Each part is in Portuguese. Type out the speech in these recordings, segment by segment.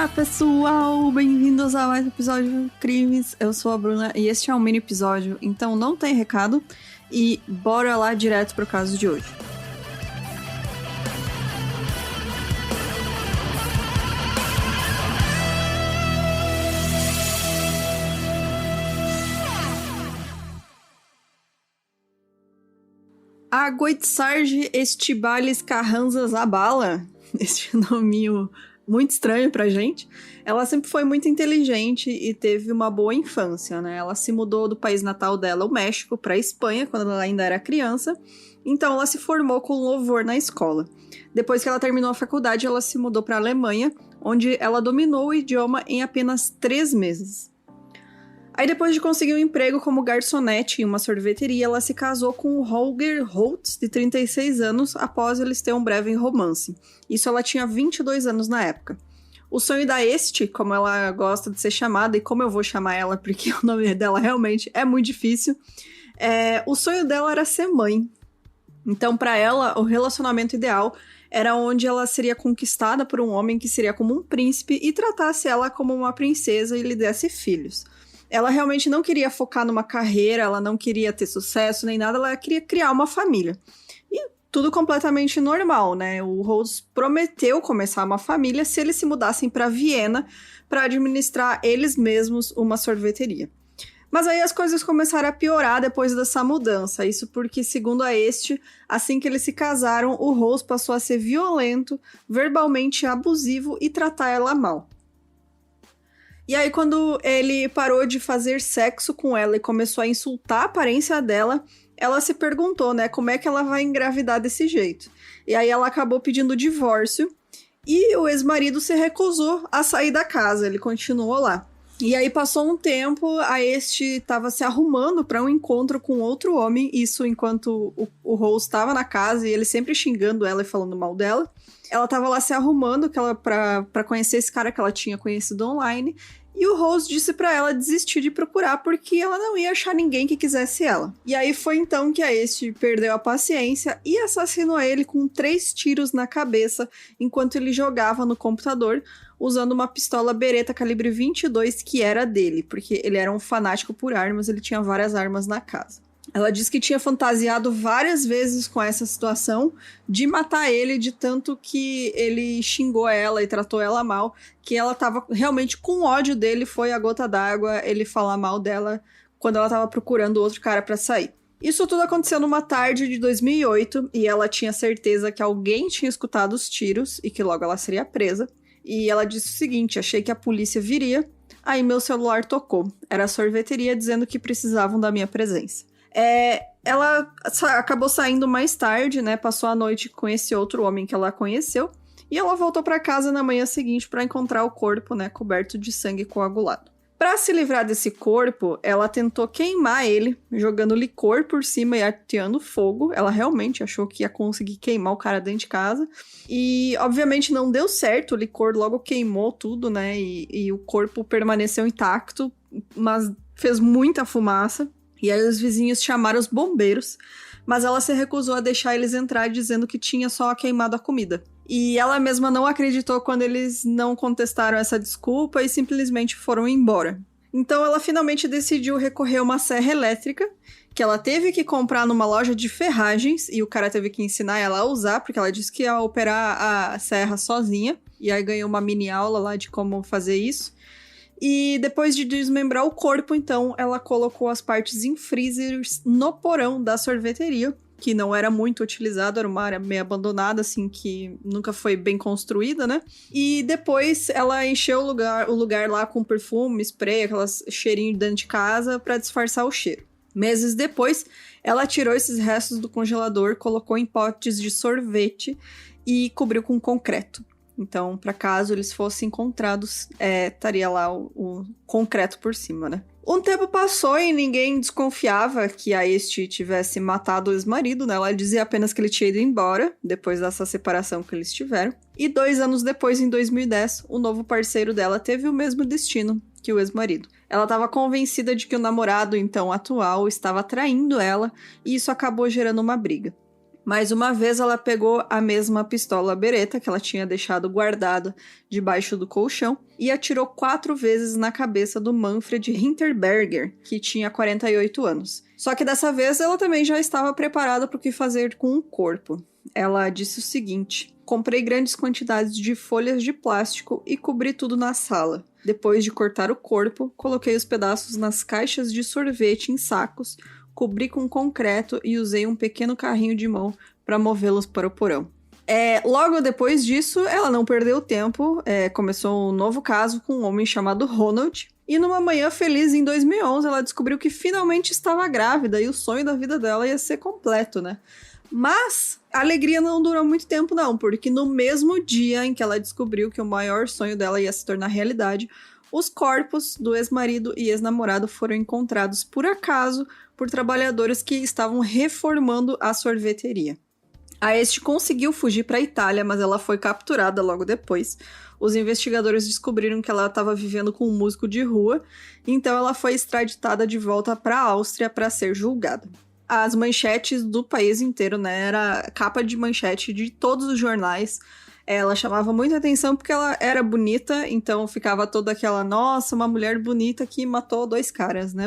Olá, pessoal! Bem-vindos a mais um episódio de Crimes. Eu sou a Bruna e este é um mini episódio, então não tem recado. E bora lá direto pro caso de hoje. Aguitsarge Estibales Carranza Zabala, este nominho muito estranho pra gente, ela sempre foi muito inteligente e teve uma boa infância, né? Ela se mudou do país natal dela, o México, pra Espanha, quando ela ainda era criança, então ela se formou com louvor na escola. Depois que ela terminou a faculdade, ela se mudou pra Alemanha, onde ela dominou o idioma em apenas 3 meses. Aí depois de conseguir um emprego como garçonete em uma sorveteria, ela se casou com o Holger Holtz, de 36 anos, após eles terem um breve romance. Isso ela tinha 22 anos na época. O sonho da Este, como ela gosta de ser chamada, e como eu vou chamar ela porque o nome dela realmente é muito difícil, o sonho dela era ser mãe. Então, para ela, o relacionamento ideal era onde ela seria conquistada por um homem que seria como um príncipe e tratasse ela como uma princesa e lhe desse filhos. Ela realmente não queria focar numa carreira, ela não queria ter sucesso nem nada, ela queria criar uma família. E tudo completamente normal, né? O Holtz prometeu começar uma família se eles se mudassem para Viena para administrar eles mesmos uma sorveteria. Mas aí as coisas começaram a piorar depois dessa mudança. Isso porque, segundo a Este, assim que eles se casaram, o Holtz passou a ser violento, verbalmente abusivo e tratar ela mal. E aí, quando ele parou de fazer sexo com ela e começou a insultar a aparência dela, ela se perguntou, né, como é que ela vai engravidar desse jeito? E aí ela acabou pedindo o divórcio e o ex-marido se recusou a sair da casa, ele continuou lá. E aí passou um tempo, a Este estava se arrumando para um encontro com outro homem, isso enquanto o Holtz estava na casa e ele sempre xingando ela e falando mal dela. Ela tava lá se arrumando pra conhecer esse cara que ela tinha conhecido online. E o Holtz disse pra ela desistir de procurar porque ela não ia achar ninguém que quisesse ela. E aí foi então que a Este perdeu a paciência e assassinou ele com 3 tiros na cabeça enquanto ele jogava no computador usando uma pistola Beretta calibre 22 que era dele, porque ele era um fanático por armas, ele tinha várias armas na casa. Ela disse que tinha fantasiado várias vezes com essa situação de matar ele, de tanto que ele xingou ela e tratou ela mal, que ela tava realmente com ódio dele, foi a gota d'água ele falar mal dela quando ela tava procurando outro cara pra sair. Isso tudo aconteceu numa tarde de 2008 e ela tinha certeza que alguém tinha escutado os tiros e que logo ela seria presa. E ela disse o seguinte: achei que a polícia viria, aí meu celular tocou. Era a sorveteria dizendo que precisavam da minha presença. Ela acabou saindo mais tarde, né? Passou a noite com esse outro homem que ela conheceu. E ela voltou para casa na manhã seguinte para encontrar o corpo, né? Coberto de sangue coagulado. Para se livrar desse corpo, ela tentou queimar ele, jogando licor por cima e ateando fogo. Ela realmente achou que ia conseguir queimar o cara dentro de casa. E, obviamente, não deu certo. O licor logo queimou tudo, né? E o corpo permaneceu intacto, mas fez muita fumaça. E aí os vizinhos chamaram os bombeiros, mas ela se recusou a deixar eles entrar, dizendo que tinha só queimado a comida. E ela mesma não acreditou quando eles não contestaram essa desculpa e simplesmente foram embora. Então ela finalmente decidiu recorrer a uma serra elétrica, que ela teve que comprar numa loja de ferragens, e o cara teve que ensinar ela a usar, porque ela disse que ia operar a serra sozinha, e aí ganhou uma mini aula lá de como fazer isso. E depois de desmembrar o corpo, então, ela colocou as partes em freezers no porão da sorveteria, que não era muito utilizado, era uma área meio abandonada, assim, que nunca foi bem construída, né? E depois ela encheu o lugar lá com perfume, spray, aquelas cheirinhos dentro de casa para disfarçar o cheiro. Meses depois, ela tirou esses restos do congelador, colocou em potes de sorvete e cobriu com concreto. Então, para caso eles fossem encontrados, estaria lá o concreto por cima, né? Um tempo passou e ninguém desconfiava que a Este tivesse matado o ex-marido, né? Ela dizia apenas que ele tinha ido embora, depois dessa separação que eles tiveram. E 2 anos depois, em 2010, o novo parceiro dela teve o mesmo destino que o ex-marido. Ela estava convencida de que o namorado, então, atual, estava traindo ela, e isso acabou gerando uma briga. Mais uma vez, ela pegou a mesma pistola Beretta que ela tinha deixado guardada debaixo do colchão e atirou 4 vezes na cabeça do Manfred Hinterberger, que tinha 48 anos. Só que dessa vez, ela também já estava preparada para o que fazer com o corpo. Ela disse o seguinte: comprei grandes quantidades de folhas de plástico e cobri tudo na sala. Depois de cortar o corpo, coloquei os pedaços nas caixas de sorvete em sacos, cobri com concreto e usei um pequeno carrinho de mão para movê-los para o porão. Logo depois disso, ela não perdeu tempo, começou um novo caso com um homem chamado Ronald, e numa manhã feliz em 2011, ela descobriu que finalmente estava grávida e o sonho da vida dela ia ser completo, né? Mas a alegria não durou muito tempo não, porque no mesmo dia em que ela descobriu que o maior sonho dela ia se tornar realidade, os corpos do ex-marido e ex-namorado foram encontrados por acaso por trabalhadores que estavam reformando a sorveteria. A este conseguiu fugir para a Itália, mas ela foi capturada logo depois. Os investigadores descobriram que ela estava vivendo com um músico de rua, então ela foi extraditada de volta para a Áustria para ser julgada. As manchetes do país inteiro, né? Era capa de manchete de todos os jornais. Ela chamava muita atenção porque ela era bonita, então ficava toda aquela, nossa, uma mulher bonita que matou 2 caras, né?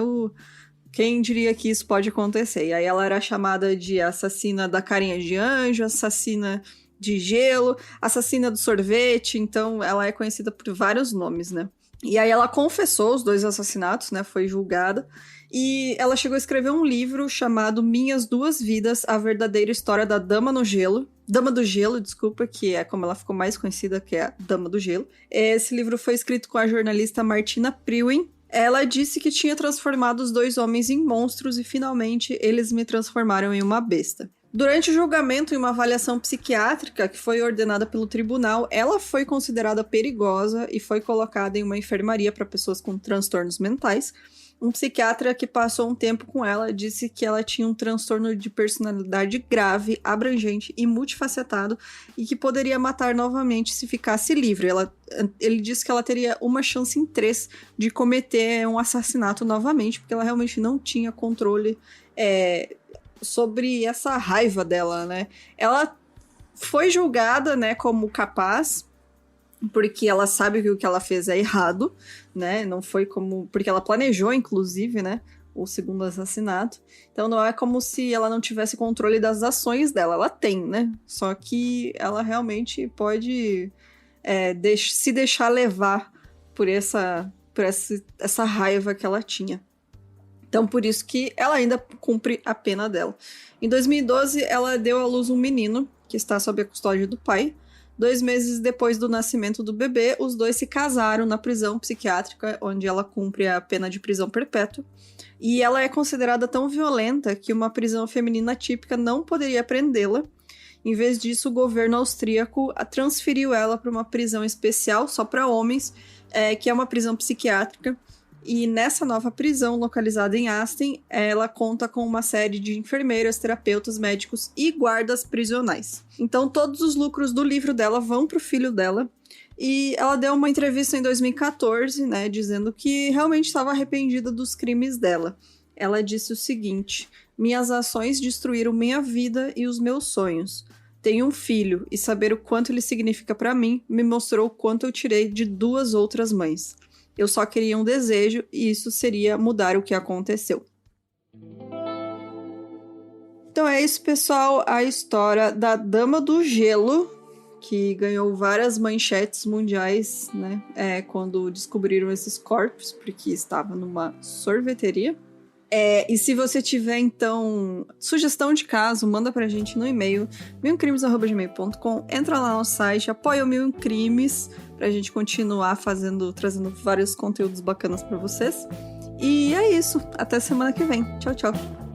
Quem diria que isso pode acontecer? E aí ela era chamada de assassina da carinha de anjo, assassina de gelo, assassina do sorvete, então ela é conhecida por vários nomes, né? E aí ela confessou os 2 assassinatos, né? Foi julgada. E ela chegou a escrever um livro chamado Minhas Duas Vidas, a verdadeira história da Dama do Gelo, desculpa, que é como ela ficou mais conhecida, que é a Dama do Gelo. Esse livro foi escrito com a jornalista Martina Priwin. Ela disse que tinha transformado os 2 homens em monstros e finalmente eles me transformaram em uma besta. Durante o julgamento e uma avaliação psiquiátrica que foi ordenada pelo tribunal, ela foi considerada perigosa e foi colocada em uma enfermaria para pessoas com transtornos mentais. Um psiquiatra que passou um tempo com ela disse que ela tinha um transtorno de personalidade grave, abrangente e multifacetado e que poderia matar novamente se ficasse livre. Ele disse que ela teria uma chance em 3 de cometer um assassinato novamente, porque ela realmente não tinha controle sobre essa raiva dela, né? Ela foi julgada, né, como capaz, porque ela sabe que o que ela fez é errado, né? Não foi como... Porque ela planejou, inclusive, né? O segundo assassinato. Então não é como se ela não tivesse controle das ações dela. Ela tem, né? Só que ela realmente pode se deixar levar por essa raiva que ela tinha. Então, por isso que ela ainda cumpre a pena dela. Em 2012, ela deu à luz um menino, que está sob a custódia do pai. 2 meses depois do nascimento do bebê, os 2 se casaram na prisão psiquiátrica, onde ela cumpre a pena de prisão perpétua. E ela é considerada tão violenta que uma prisão feminina típica não poderia prendê-la. Em vez disso, o governo austríaco transferiu ela para uma prisão especial só para homens, que é uma prisão psiquiátrica. E nessa nova prisão, localizada em Asten, ela conta com uma série de enfermeiras, terapeutas, médicos e guardas prisionais. Então, todos os lucros do livro dela vão para o filho dela. E ela deu uma entrevista em 2014, né, dizendo que realmente estava arrependida dos crimes dela. Ela disse o seguinte: minhas ações destruíram minha vida e os meus sonhos. Tenho um filho e saber o quanto ele significa para mim me mostrou o quanto eu tirei de 2 outras mães. Eu só queria um desejo e isso seria mudar o que aconteceu. Então é isso, pessoal. A história da Dama do Gelo, que ganhou várias manchetes mundiais, né? Quando descobriram esses corpos, porque estava numa sorveteria. E se você tiver, então, sugestão de caso, manda pra gente no e-mail milcrimes@gmail.com. Entra lá no site, apoia o Mil em Crimes, pra gente continuar trazendo vários conteúdos bacanas pra vocês. E é isso. Até semana que vem. Tchau, tchau.